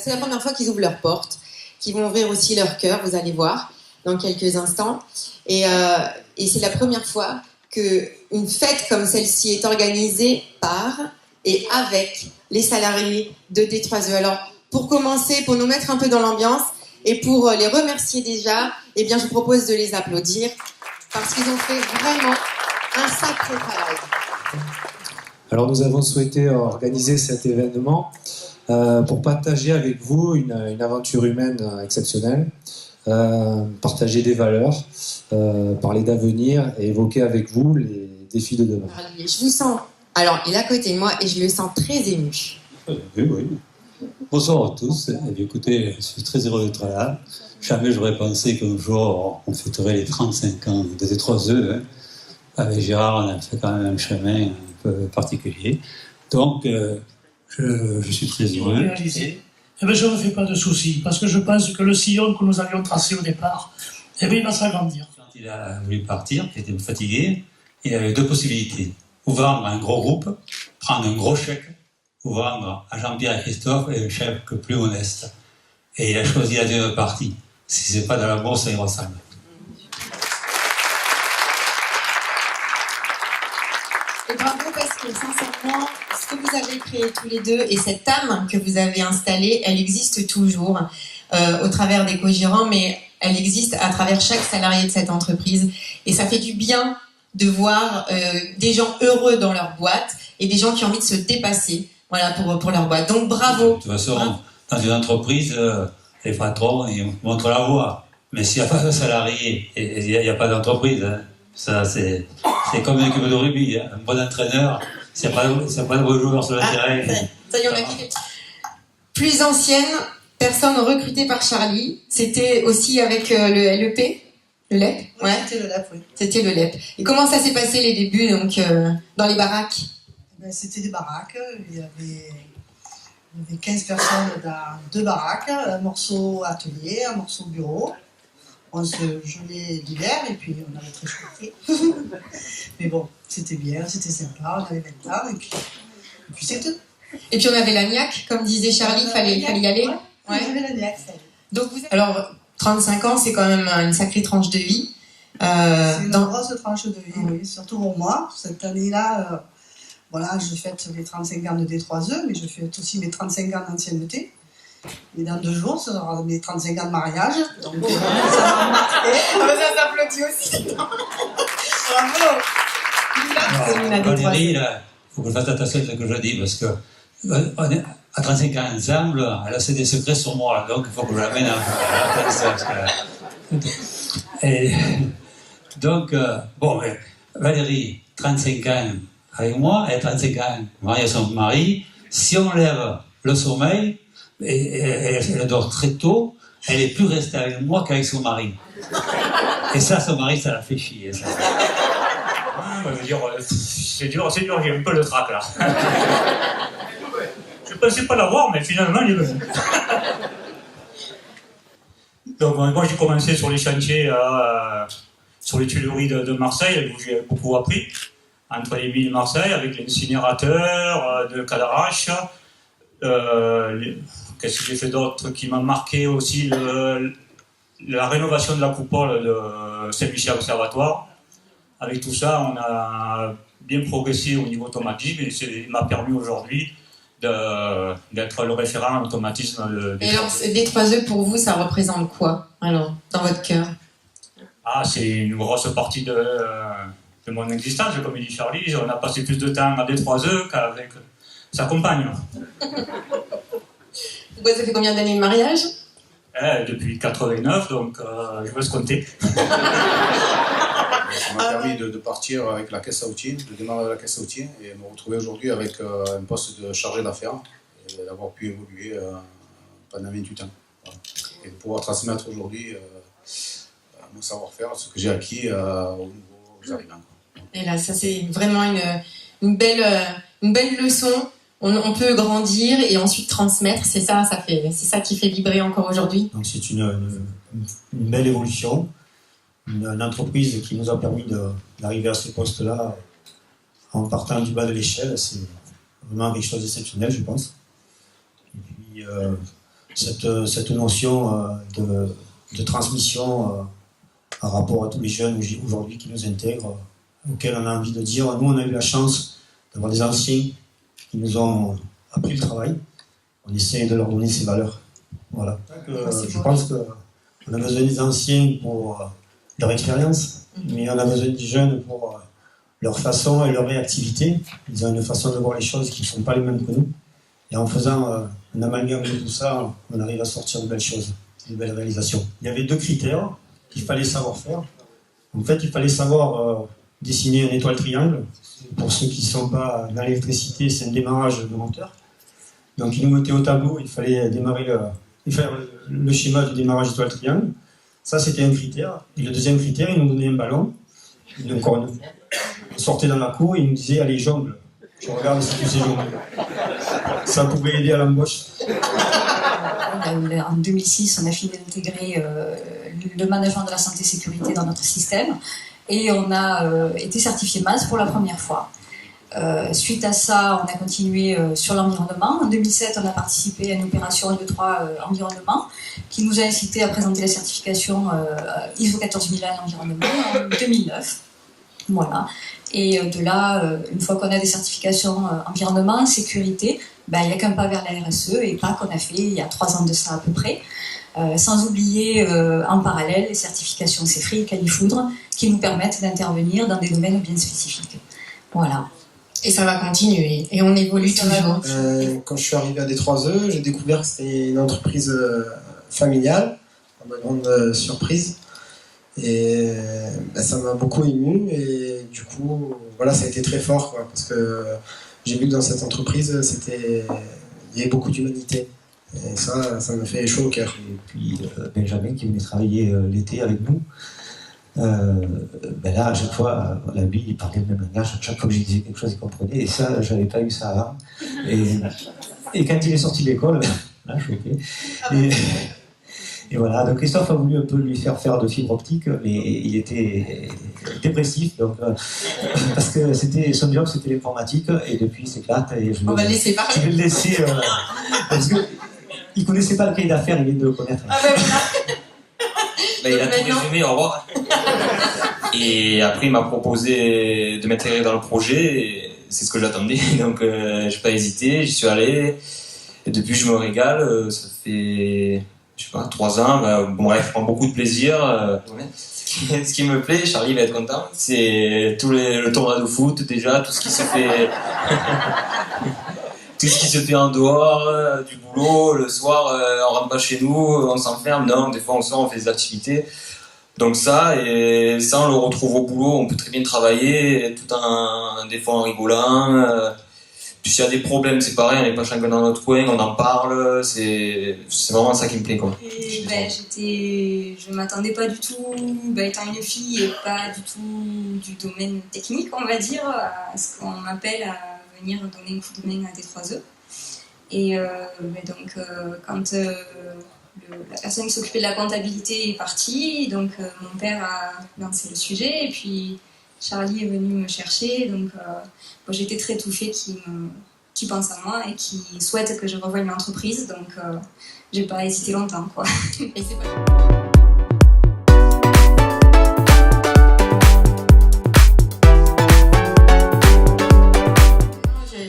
c'est la première fois qu'ils ouvrent leurs portes, qu'ils vont ouvrir aussi leur cœur, vous allez voir, dans quelques instants. Et c'est la première fois qu'une fête comme celle-ci est organisée par et avec les salariés de D3E. Alors, pour commencer, pour nous mettre un peu dans l'ambiance et pour les remercier déjà, eh bien, je vous propose de les applaudir parce qu'ils ont fait vraiment un sacré travail. Alors, nous avons souhaité organiser cet événement pour partager avec vous une aventure humaine exceptionnelle, partager des valeurs, parler d'avenir et évoquer avec vous les défis de demain. Je vous sens, alors il est à côté de moi et je le sens très ému. Oui. Bonsoir à tous. Eh bien, écoutez, je suis très heureux d'être là. Jamais j'aurais pensé qu'un jour on fêterait les 35 ans de D3E. Hein. Avec Gérard, on a fait quand même un chemin un peu particulier. Donc, je suis très heureux. Eh bien, je ne me fais pas de soucis, parce que je pense que le sillon que nous avions tracé au départ, eh bien, il va s'agrandir. Quand il a voulu partir, il était fatigué, il avait deux possibilités. Ou vendre un gros groupe, prendre un gros chèque, ou vendre à Jean-Pierre et Christophe un chèque plus modeste. Et il a choisi la deuxième partie. Si ce n'est pas dans la bourse, ça y ressemble. Et bravo parce que sincèrement, ce que vous avez créé tous les deux et cette âme que vous avez installée, elle existe toujours au travers des co-gérants, mais elle existe à travers chaque salarié de cette entreprise. Et ça fait du bien de voir des gens heureux dans leur boîte et des gens qui ont envie de se dépasser, voilà, pour leur boîte. Donc bravo. De toute façon, dans une entreprise, les patrons, ils montrent la voie. Mais s'il n'y a pas de salarié, il n'y a pas d'entreprise. Hein. Ça, c'est comme une équipe de rugby. Hein. Un bon entraîneur, s'il n'y a pas de bons joueurs sur le terrain. Ça y est, on a kiffé. Plus ancienne personne recrutée par Charlie, c'était aussi avec le LEP, le LEP. Oui, ouais. C'était le LEP, oui. C'était le LEP. Et comment ça s'est passé les débuts donc dans les baraques? C'était des baraques. Il y avait 15 personnes dans 2 baraques, un morceau atelier, un morceau bureau. On se gelait l'hiver et puis on avait très chaud. Mais bon, c'était bien, c'était sympa, on avait 20 ans et puis c'est tout. Et puis on avait l'agnac, comme disait Charlie, il fallait y aller. Ouais, on avait l'agnac, ça. Donc alors, 35 ans, c'est quand même une sacrée tranche de vie. C'est une grosse tranche de vie, oui, surtout pour moi. Cette année-là, voilà, je fête les 35 ans de D3E, mais je fête aussi mes 35 ans d'ancienneté. Et dans 2 jours, ça sera mes 35 ans de mariage. Donc, ça va marquer. Ça s'applaudit aussi. Bravo. Valérie, il faut que je fasse attention à ce que je dis, parce que à 35 ans ensemble, elle a des secrets sur moi, là, donc il faut que je l'amène Et donc, bon, Valérie, 35 ans avec moi, et 35 ans mariée à son mari. Si on lève le sommeil, et elle dort très tôt, elle est plus restée avec moi qu'avec son mari. Et ça, son mari, ça la fait chier. Ça. C'est dur, j'ai un peu le trac là. Je ne pensais pas l'avoir, mais finalement, il est venu. Donc, moi, j'ai commencé sur les chantiers, sur les Tuileries de Marseille, où j'ai beaucoup appris, entre les villes de Marseille, avec l'incinérateur, de Cadarache. Qu'est-ce que j'ai fait d'autre qui m'a marqué aussi la rénovation de la coupole de Saint-Michel Observatoire. Avec tout ça, on a bien progressé au niveau automatisme et ça m'a permis aujourd'hui d'être le référent en automatisme. Et alors, D3E pour vous, ça représente quoi alors dans votre cœur? Ah, c'est une grosse partie de mon existence, comme dit Charlie. On a passé plus de temps à D3E qu'avec sa compagne. Ça fait combien d'années de mariage? Depuis 89, donc je vais se compter. Ça m'a permis de partir avec la caisse à outils, de démarrer avec la caisse à outils et me retrouver aujourd'hui avec un poste de chargé d'affaires et d'avoir pu évoluer pendant 28 ans. Voilà. Et de pouvoir transmettre aujourd'hui mon savoir-faire, ce que j'ai acquis aux nouveaux arrivants. Et là, ça c'est vraiment une belle leçon. On peut grandir et ensuite transmettre, c'est ça qui fait vibrer encore aujourd'hui. Donc c'est une belle évolution, une entreprise qui nous a permis d'arriver à ce poste-là en partant du bas de l'échelle. C'est vraiment quelque chose d'exceptionnel, je pense. Et puis cette notion de transmission par rapport à tous les jeunes aujourd'hui qui nous intègrent, auxquels on a envie de dire, nous on a eu la chance d'avoir des anciens qui nous ont appris le travail, on essaie de leur donner ces valeurs. Voilà. Je pense qu'on a besoin des anciens pour leur expérience, mais on a besoin des jeunes pour leur façon et leur réactivité. Ils ont une façon de voir les choses qui ne sont pas les mêmes que nous. Et en faisant un amalgame de tout ça, on arrive à sortir de belles choses, de belles réalisations. Il y avait 2 critères qu'il fallait savoir faire. En fait, il fallait savoir dessiner une étoile triangle. Pour ceux qui ne sont pas dans l'électricité, c'est un démarrage de moteur. Donc, ils nous mettaient au tableau, il fallait faire le schéma du démarrage étoile triangle. Ça, c'était un critère. Et le deuxième critère, ils nous donnaient un ballon. Encore une fois, on sortait dans la cour et ils nous disaient, allez, jongle. Je regarde si tu sais jongler. Ça pouvait aider à l'embauche. En 2006, on a fini d'intégrer le management de la santé-sécurité dans notre système et on a été certifié MAS pour la première fois. Suite à ça, on a continué sur l'environnement. En 2007, on a participé à une opération E3 environnement qui nous a incité à présenter la certification ISO 14001 environnement en 2009. Voilà. Et de là, une fois qu'on a des certifications environnement, sécurité, il n'y a qu'un pas vers la RSE et pas qu'on a fait il y a 3 ans de ça à peu près. Sans oublier en parallèle les certifications CEFRI et Califoudre qui nous permettent d'intervenir dans des domaines bien spécifiques. Voilà. Et ça va continuer, et on évolue toujours. Quand je suis arrivé à D3E, j'ai découvert que c'était une entreprise familiale, à ma grande surprise. Et ça m'a beaucoup ému, et du coup, voilà, ça a été très fort, quoi, parce que j'ai vu que dans cette entreprise, il y avait beaucoup d'humanité. Et ça me fait chaud au cœur. Et puis Benjamin qui venait travailler l'été avec nous. Là, à chaque fois, lui, il parlait le même langage. Chaque fois que je disais quelque chose, il comprenait. Et ça, j'avais pas eu ça avant. Et quand il est sorti de l'école, là, je choqué. Et voilà, donc Christophe a voulu un peu lui faire de fibre optique, mais il était dépressif, donc, parce que son job c'était l'informatique, et depuis il s'éclate. On va le laisser parler. Je vais le laisser, parce qu'il ne connaissait pas le cahier d'affaires, il vient de le connaître. Ah ben voilà. Il a tout résumé, au revoir. Et après il m'a proposé de m'intégrer dans le projet, et c'est ce que j'attendais, donc j'ai pas hésité, j'y suis allé, et depuis je me régale, ça fait... je sais pas, 3 ans, bref, je prends beaucoup de plaisir. Ce qui me plaît, Charlie va être content, c'est le tournoi de foot déjà, tout ce qui se fait, tout ce qui se fait en dehors du boulot, le soir, on rentre pas chez nous, on s'enferme, non, des fois on sort, on fait des activités. Donc ça, et ça on le retrouve au boulot, on peut très bien travailler, tout des fois en rigolant. Puis s'il y a des problèmes, c'est pareil, on n'est pas chacun dans notre coin, on en parle, c'est vraiment ça qui me plaît, quoi. Et je m'attendais pas du tout, étant une fille et pas du tout du domaine technique, on va dire, à ce qu'on m'appelle à venir donner un coup de main à D3E. Et donc quand la personne qui s'occupait de la comptabilité est partie, donc mon père a lancé le sujet, et puis Charlie est venu me chercher, donc j'étais très touchée qu'il pense à moi et qu'il souhaite que je rejoigne l'entreprise, donc j'ai pas hésité longtemps, quoi. Et c'est pas...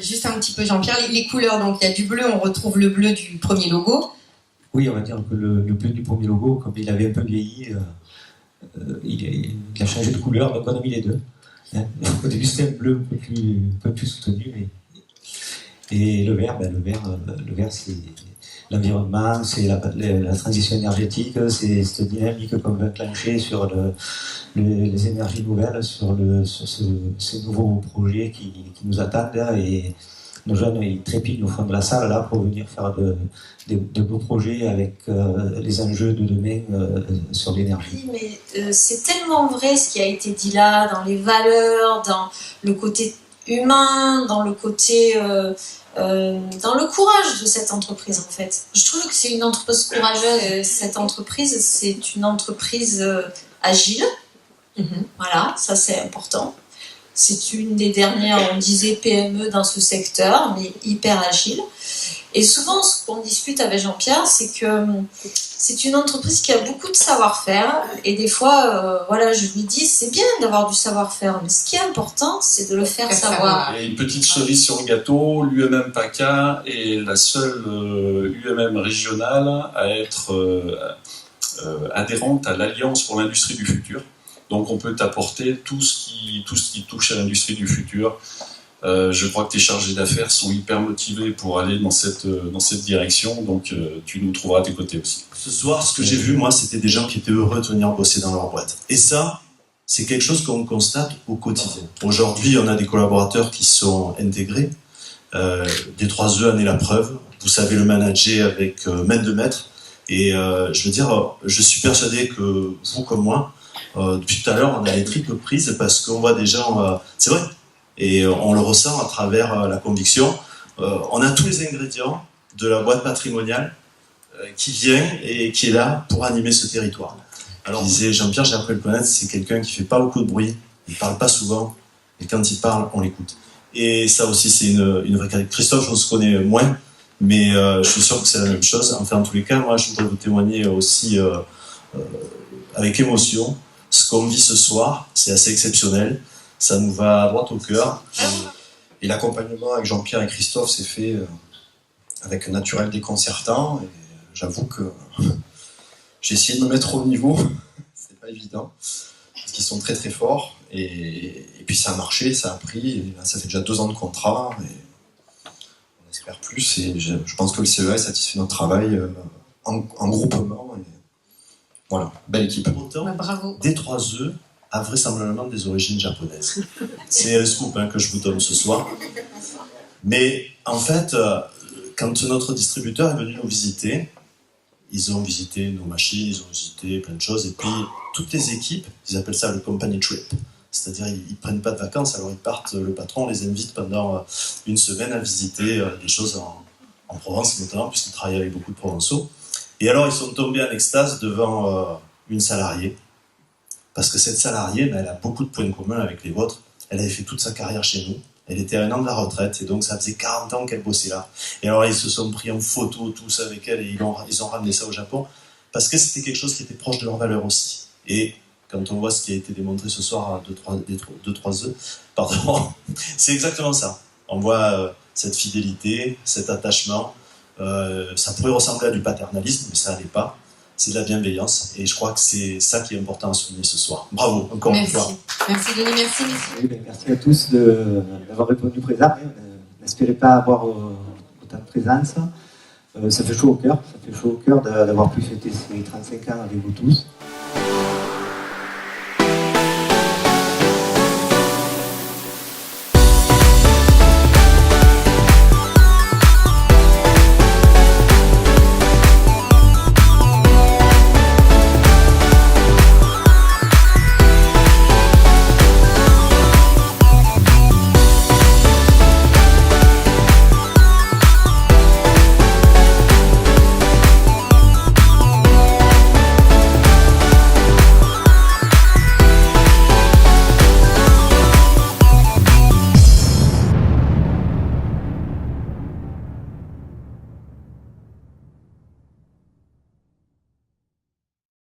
Juste un petit peu, Jean-Pierre, les couleurs, donc il y a du bleu, on retrouve le bleu du premier logo. Oui, on va dire que le bleu du premier logo, comme il avait un peu vieilli, il a changé de couleur, donc on a mis les deux. Au début c'était un bleu un peu plus soutenu, et le vert, c'est l'environnement, c'est la transition énergétique, c'est cette dynamique qu'on veut enclencher sur les énergies nouvelles, sur ces nouveaux projets qui nous attendent, et nos jeunes ils trépignent au fond de la salle là pour venir faire de beaux projets avec les enjeux de demain sur l'énergie. Oui, mais c'est tellement vrai ce qui a été dit là, dans les valeurs, dans le côté humain, dans le côté dans le courage de cette entreprise en fait. Je trouve que c'est une entreprise courageuse. Cette entreprise, c'est une entreprise agile. Voilà, ça c'est important. C'est une des dernières, on disait PME dans ce secteur, mais hyper agile. Et souvent, ce qu'on discute avec Jean-Pierre, c'est que c'est une entreprise qui a beaucoup de savoir-faire. Et des fois, voilà, je lui dis, c'est bien d'avoir du savoir-faire, mais ce qui est important, c'est de le faire savoir. Et une petite cerise sur le gâteau, l'UMM PACA est la seule UMM régionale à être adhérente à l'Alliance pour l'industrie du futur. Donc on peut t'apporter tout ce qui touche à l'industrie du futur. Je crois que tes chargés d'affaires sont hyper motivés pour aller dans cette direction, donc tu nous trouveras à tes côtés aussi. Ce soir, ce que j'ai vu, moi, c'était des gens qui étaient heureux de venir bosser dans leur boîte. Et ça, c'est quelque chose qu'on constate au quotidien. Aujourd'hui, on a des collaborateurs qui sont intégrés. D3E en est la preuve. Vous savez le manager avec main de maître. Et je veux dire, je suis persuadé que vous comme moi, depuis tout à l'heure, on a les triples prises parce qu'on voit des gens... c'est vrai. Et on le ressent à travers la conviction. On a tous les ingrédients de la boîte patrimoniale qui vient et qui est là pour animer ce territoire. Alors, disait Jean-Pierre, j'ai appris à le connaître, c'est quelqu'un qui fait pas beaucoup de bruit, il parle pas souvent, et quand il parle, on l'écoute. Et ça aussi, c'est une vraie qualité. Christophe, on se connaît moins, mais je suis sûr que c'est la même chose. Enfin, en tous les cas, moi, je voudrais vous témoigner aussi avec émotion. Ce qu'on vit ce soir, c'est assez exceptionnel. Ça nous va droit au cœur. Et l'accompagnement avec Jean-Pierre et Christophe s'est fait avec un naturel déconcertant. Et j'avoue que j'ai essayé de me mettre au niveau. C'est pas évident. Parce qu'ils sont très très forts. Et puis ça a marché, ça a pris. Et là, ça fait déjà 2 ans de contrat. Et on espère plus. Et je pense que le CEA satisfait notre travail en groupement. Et voilà, belle équipe. Bravo. D3E a vraisemblablement des origines japonaises. C'est un scoop que je vous donne ce soir. Mais en fait, quand notre distributeur est venu nous visiter, ils ont visité nos machines, ils ont visité plein de choses, et puis toutes les équipes, ils appellent ça le company trip. C'est-à-dire, ils ne prennent pas de vacances, alors ils partent, le patron les invite pendant 1 semaine à visiter des choses en Provence notamment, puisqu'ils travaillent avec beaucoup de Provençaux. Et alors, ils sont tombés en extase devant une salariée, parce que cette salariée, elle a beaucoup de points communs avec les vôtres. Elle avait fait toute sa carrière chez nous. Elle était à 1 an de la retraite, et donc ça faisait 40 ans qu'elle bossait là. Et alors, ils se sont pris en photo tous avec elle, et ils ont ramené ça au Japon, parce que c'était quelque chose qui était proche de leurs valeurs aussi. Et quand on voit ce qui a été démontré ce soir à 2-3E, pardon, c'est exactement ça. On voit cette fidélité, cet attachement. Ça pourrait ressembler à du paternalisme, mais ça n'allait pas. C'est de la bienveillance, et je crois que c'est ça qui est important à souligner ce soir. Bravo, encore une fois. Merci Denis, merci. Oui, merci à tous d'avoir répondu présent. N'espérez pas avoir autant de présence. Ça fait chaud au cœur, d'avoir pu fêter ces 35 ans avec vous tous.